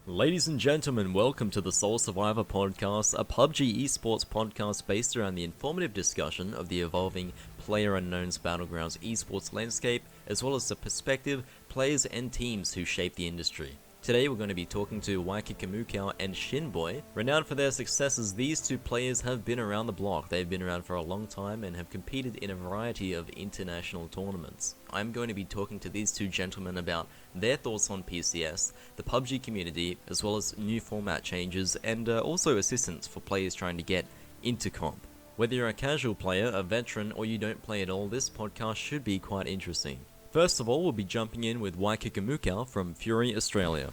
Ladies and gentlemen, welcome to the Soul Survivor podcast, a PUBG esports podcast based around the informative discussion of the evolving PlayerUnknown's Battlegrounds esports landscape, as well as the perspective, players, and teams who shape the industry. Today we're going to be talking to Ykikamucow and Shinboi. Renowned for their successes, these two players have been around the block. They've been around for a long time and have competed in a variety of international tournaments. I'm going to be talking to these two gentlemen about their thoughts on PCS, the PUBG community, as well as new format changes, and also assistance for players trying to get into comp. Whether you're a casual player, a veteran, or you don't play at all, this podcast should be quite interesting. First of all, we'll be jumping in with Ykikamucow from Fury, Australia.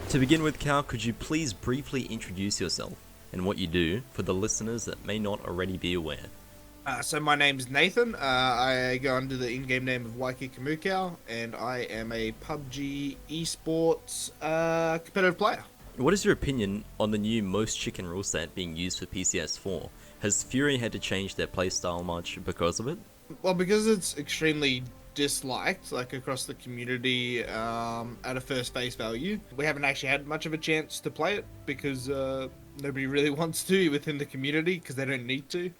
To begin with, Cow, could you please briefly introduce yourself and what you do for the listeners that may not already be aware? So my name's Nathan. I go under the in-game name of Ykikamucow, and I am a PUBG esports competitive player. What is your opinion on the new Most Chicken rule set being used for PCS 4? Has Fury had to change their playstyle much because of it? Well, because it's extremely disliked, like across the community, at a first face value, we haven't actually had much of a chance to play it because nobody really wants to within the community because they don't need to.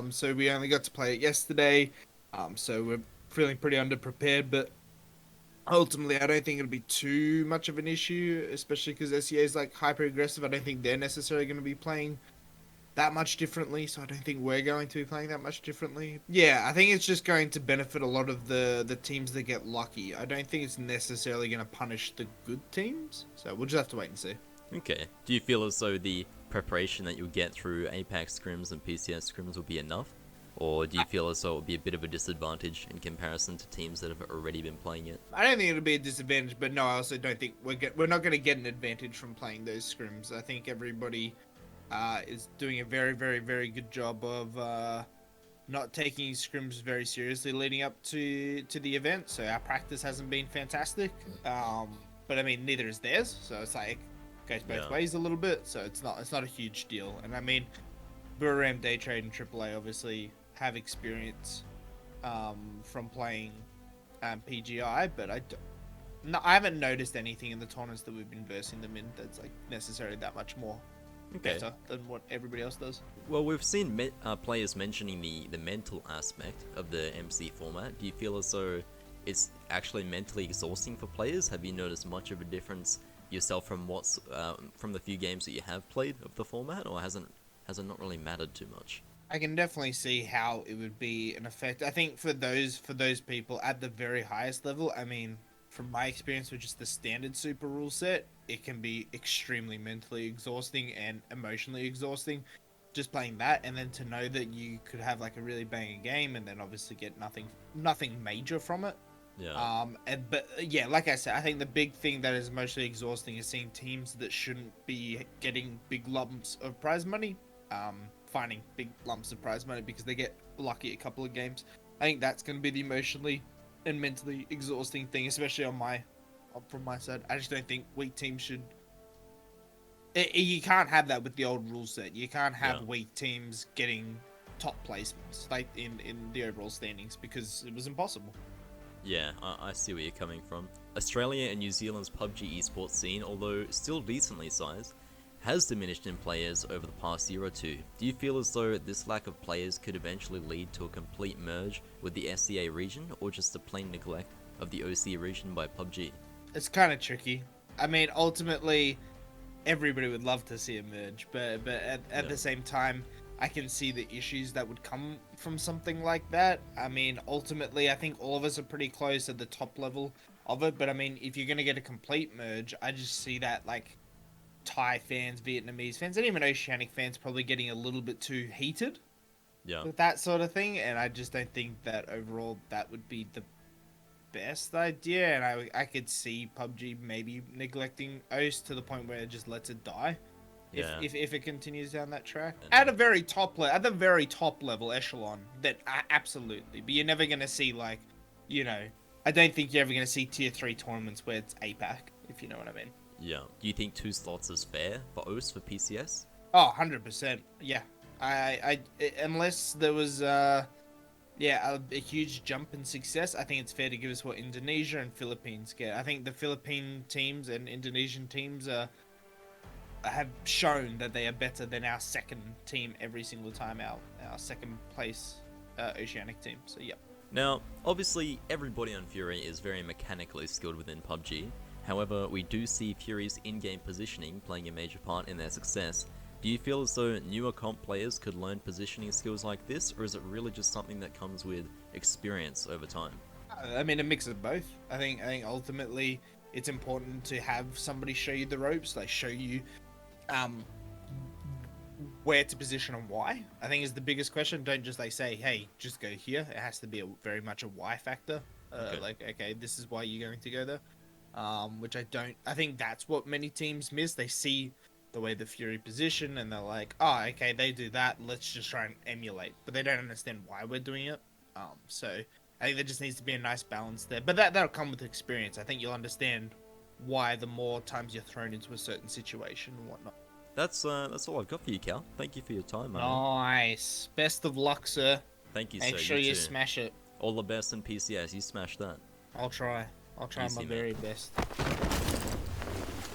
So we only got to play it yesterday. So we're feeling pretty underprepared, but ultimately I don't think it'll be too much of an issue, especially because SEA is like hyper aggressive. I don't think they're necessarily going to be playing that much differently, so I don't think we're going to be playing that much differently. Yeah, I think it's just going to benefit a lot of the teams that get lucky. I don't think it's necessarily going to punish the good teams, so we'll just have to wait and see. Okay. Do you feel as though the preparation that you'll get through Apex scrims and PCS scrims will be enough? Or do you feel as though it will be a bit of a disadvantage in comparison to teams that have already been playing it? I don't think it'll be a disadvantage, but no, I also don't think we're not going to get an advantage from playing those scrims. I think everybody is doing a very, very, very good job of not taking scrims very seriously leading up to the event. So our practice hasn't been fantastic, but I mean neither is theirs. So it's like goes both ways a little bit. So it's not a huge deal. And I mean, Buriram, Daytrade, and AAA obviously have experience from playing PGI, but I haven't noticed anything in the tournaments that we've been versing them in that's like necessarily that much more better than what everybody else does. Well, we've seen players mentioning the mental aspect of the MC format. Do you feel as though it's actually mentally exhausting for players? Have you noticed much of a difference yourself from from the few games that you have played of the format, or has it not really mattered too much? I can definitely see how it would be an effect. I think for those people at the very highest level, I mean, from my experience with just the standard super rule set, it can be extremely mentally exhausting and emotionally exhausting just playing that, and then to know that you could have like a really banging game and then obviously get nothing major from it. Yeah. But yeah, like I said, I think the big thing that is emotionally exhausting is seeing teams that shouldn't be getting big lumps of prize money, finding big lumps of prize money because they get lucky a couple of games. I think that's going to be the emotionally and mentally exhausting thing, especially from my side. I just don't think weak teams should. You can't have that with the old rule set. You can't have weak teams getting top placements like in the overall standings because it was impossible. Yeah, I see where you're coming from. Australia and New Zealand's PUBG esports scene, although still decently sized, has diminished in players over the past year or two. Do you feel as though this lack of players could eventually lead to a complete merge with the SEA region, or just a plain neglect of the OC region by PUBG? It's kind of tricky. I mean, ultimately, everybody would love to see a merge, but at the same time, I can see the issues that would come from something like that. I mean, ultimately, I think all of us are pretty close at the top level of it, but I mean, if you're going to get a complete merge, I just see that, like, Thai fans, Vietnamese fans, and even Oceanic fans probably getting a little bit too heated with that sort of thing, and I just don't think that overall that would be the best idea, and I could see PUBG maybe neglecting OS to the point where it just lets it die if it continues down that track. At the very top level echelon, that absolutely, but you're never going to see, like, you know, I don't think you're ever going to see tier 3 tournaments where it's APAC, if you know what I mean. Yeah. Do you think 2 slots is fair for OS for PCS? Oh, 100%. Yeah. I unless there was Yeah, a huge jump in success. I think it's fair to give us what Indonesia and Philippines get. I think the Philippine teams and Indonesian teams have shown that they are better than our second team every single time, our second place Oceanic team. So, yep. Now, obviously, everybody on Fury is very mechanically skilled within PUBG. However, we do see Fury's in-game positioning playing a major part in their success. Do you feel as though newer comp players could learn positioning skills like this, or is it really just something that comes with experience over time? I mean, a mix of both. I think ultimately it's important to have somebody show you the ropes, like show you um where to position and why. I think is the biggest question. Don't just like say, hey, just go here. It has to be very much a why factor. Okay. Like, okay, this is why you're going to go there. Which I don't. I think that's what many teams miss. They see the way the Fury position and they're like, oh, okay, they do that. Let's just try and emulate. But they don't understand why we're doing it. So I think there just needs to be a nice balance there. But that'll come with experience. I think you'll understand why the more times you're thrown into a certain situation and whatnot. That's all I've got for you, Cal. Thank you for your time, man. Nice. Best of luck, sir. Thank you, Make sir. sure you you too. smash it. All the best in PCS. You smash that. I'll try. I'll try Easy, my man. very best.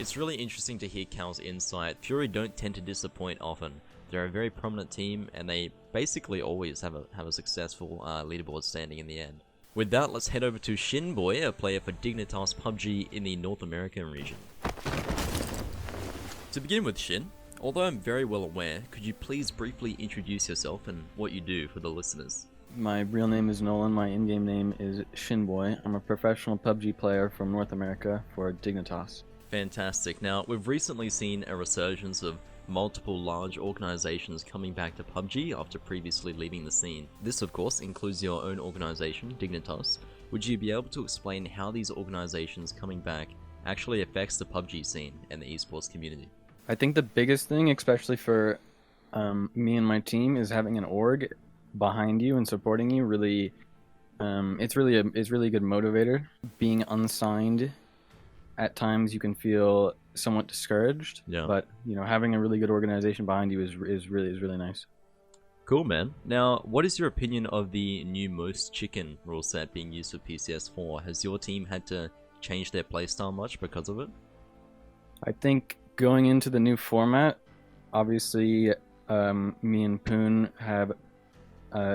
It's really interesting to hear Cal's insight. Fury don't tend to disappoint often. They're a very prominent team, and they basically always have a successful leaderboard standing in the end. With that, let's head over to Shinboi, a player for Dignitas PUBG in the North American region. To begin with, Shin, although I'm very well aware, could you please briefly introduce yourself and what you do for the listeners? My real name is Nolan. My in-game name is Shinboi. I'm a professional PUBG player from North America for Dignitas. Fantastic. Now, we've recently seen a resurgence of multiple large organizations coming back to PUBG after previously leaving the scene. This, of course, includes your own organization, Dignitas. Would you be able to explain how these organizations coming back actually affects the PUBG scene and the esports community? I think the biggest thing, especially for me and my team, is having an org behind you and supporting you. Really, it's really a good motivator. Being unsigned, at times you can feel somewhat discouraged. Yeah. But having a really good organization behind you is really nice. Cool, man. Now, what is your opinion of the new Most Chicken rule set being used for PCS4? Has your team had to change their playstyle much because of it? I think going into the new format, obviously, me and Poon have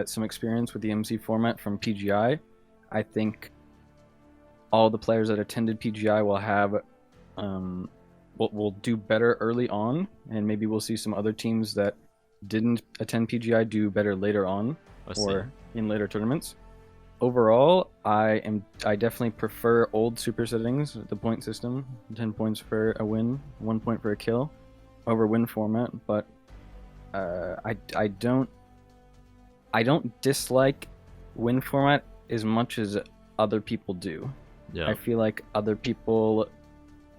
some experience with the MC format from PGI. I think all the players that attended PGI will have will do better early on, and maybe we'll see some other teams that didn't attend PGI do better later on or in later tournaments. Overall, I definitely prefer old super settings, the point system, 10 points for a win, 1 point for a kill, over win format. But I don't dislike win format as much as other people do. Yeah. I feel like other people,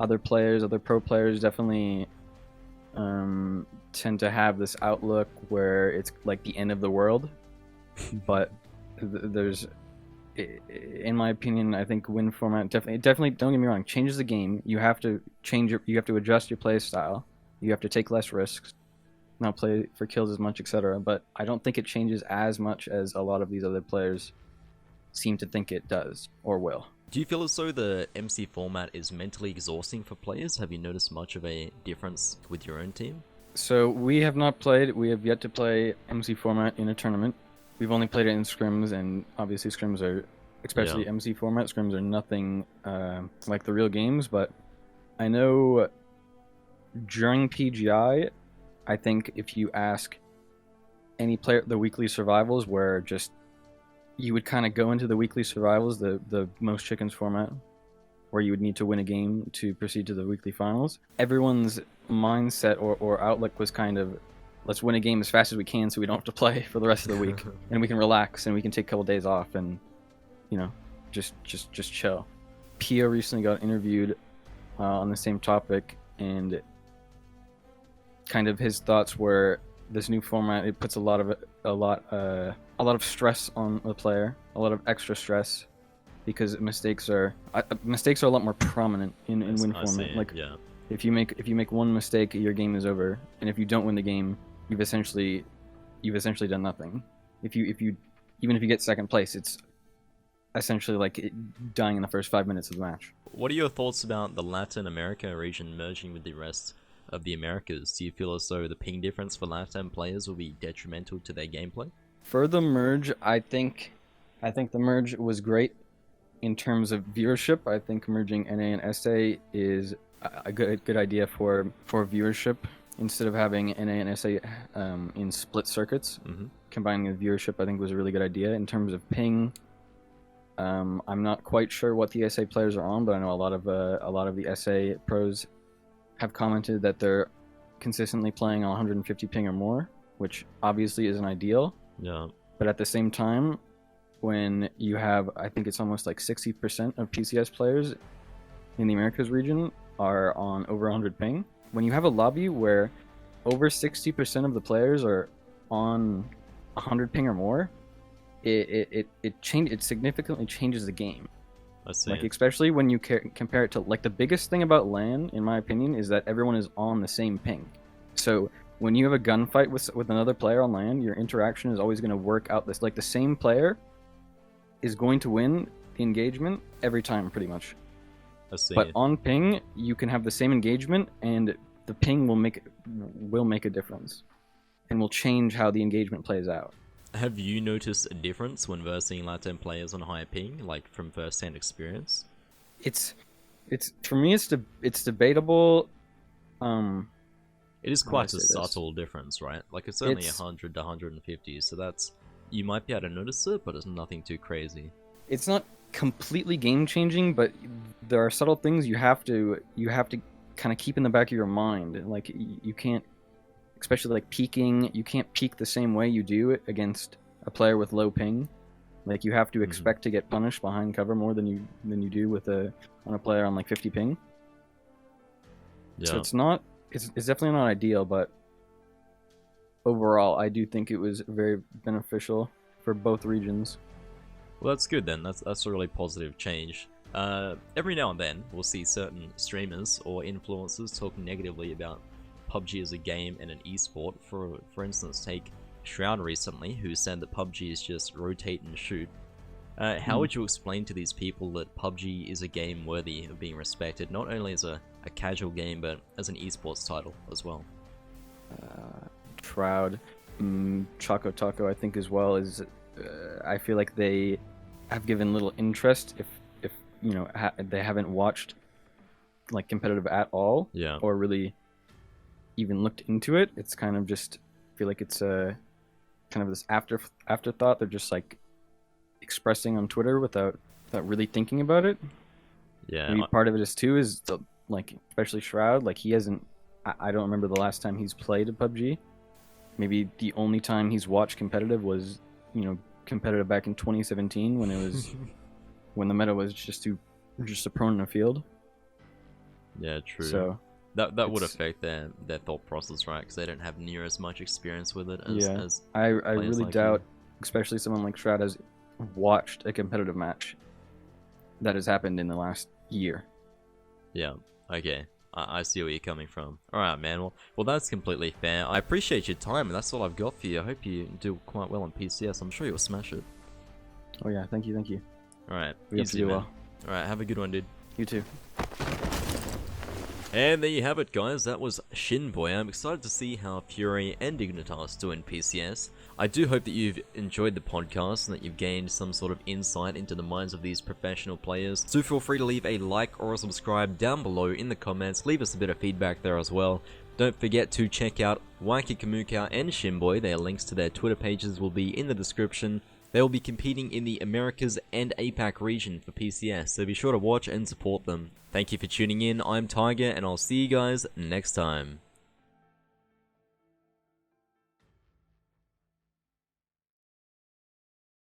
other players, other pro players definitely tend to have this outlook where it's like the end of the world. But there's, in my opinion, I think win format definitely don't get me wrong, changes the game. You have to you have to adjust your play style. You have to take less risks, not play for kills as much, etc. But I don't think it changes as much as a lot of these other players seem to think it does or will. Do you feel as though the MC format is mentally exhausting for players? Have you noticed much of a difference with your own team? So we have yet to play MC format in a tournament. We've only played it in scrims, and obviously scrims are, especially MC format, scrims are nothing like the real games. But I know during PGI, I think if you ask any player, the weekly survivals, where just you would kind of go into the weekly survivals, the most chickens format, where you would need to win a game to proceed to the weekly finals. Everyone's mindset or outlook was kind of, let's win a game as fast as we can so we don't have to play for the rest of the week, and we can relax and we can take a couple days off and just chill. Pio recently got interviewed on the same topic, and kind of his thoughts were this new format, it puts a lot of stress on the player, a lot of extra stress, because mistakes are a lot more prominent in win format. Like, if you make one mistake, your game is over, and if you don't win the game, you've essentially done nothing. If you even if you get second place, it's essentially like dying in the first 5 minutes of the match. What are your thoughts about the Latin America region merging with the rest of the Americas? Do you feel as though the ping difference for Latin players will be detrimental to their gameplay? For the merge, I think the merge was great in terms of viewership. I think merging NA and SA is a good idea for viewership. Instead of having NA and SA in split circuits, combining the viewership, I think was a really good idea. In terms of ping, I'm not quite sure what the SA players are on, but I know a lot of the SA pros have commented that they're consistently playing on 150 ping or more, which obviously isn't ideal. Yeah. But at the same time, when you have, I think it's almost like 60% of PCS players in the Americas region are on over 100 ping. When you have a lobby where over 60% of the players are on 100 ping or more, it significantly changes the game. I see. Like, especially when you compare it to, like, the biggest thing about LAN, in my opinion, is that everyone is on the same ping. So when you have a gunfight with another player on LAN, your interaction is always going to work out this. Like, the same player is going to win the engagement every time, pretty much. I see. But on ping, you can have the same engagement, and the ping will make a difference, and will change how the engagement plays out. Have you noticed a difference when versing Latin players on higher ping, like from first-hand experience? It's for me, it's debatable. It is quite a subtle difference, right? Like, it's only 100 to 150, so that's, you might be able to notice it, but it's nothing too crazy. It's not completely game-changing, but there are subtle things you have to kind of keep in the back of your mind. Like, you can't, especially like peeking, you can't peek the same way you do against a player with low ping. Like, you have to expect to get punished behind cover more than you do on a player on like 50 ping. Yeah. So it's definitely not ideal, but overall, I do think it was very beneficial for both regions. Well, that's good then. That's a really positive change. Every now and then, we'll see certain streamers or influencers talking negatively about PUBG as a game and an esport. For instance, take Shroud recently, who said that PUBG is just rotate and shoot. How would you explain to these people that PUBG is a game worthy of being respected, not only as a casual game, but as an esports title as well? Shroud, Choco Taco, I think as well, is I feel like they have given little interest if they haven't watched like competitive at all, or really even looked into it. It's kind of just, I feel like it's kind of this afterthought. They're just like expressing on Twitter without really thinking about it. Yeah. Maybe part of it is too is like, especially Shroud, like he hasn't. I don't remember the last time he's played a PUBG. Maybe the only time he's watched competitive was, competitive back in 2017 when it was when the meta was just a prone in a field. Yeah, true. So that would affect their thought process, right? Because they don't have near as much experience with it as I really like doubt, especially someone like Shroud has watched a competitive match that has happened in the last year. Yeah. Okay. I see where you're coming from. Alright, man. Well, that's completely fair. I appreciate your time, and that's all I've got for you. I hope you do quite well on PCS. I'm sure you'll smash it. Oh yeah, thank you. Alright, We have to do well. Alright, have a good one, dude. You too. And there you have it, guys. That was Shinboi. I'm excited to see how Fury and Dignitas do in PCS. I do hope that you've enjoyed the podcast and that you've gained some sort of insight into the minds of these professional players. So feel free to leave a like or a subscribe down below in the comments. Leave us a bit of feedback there as well. Don't forget to check out Ykikamucow and Shinboi. Their links to their Twitter pages will be in the description. They will be competing in the Americas and APAC region for PCS, so be sure to watch and support them. Thank you for tuning in. I'm Tiger, and I'll see you guys next time.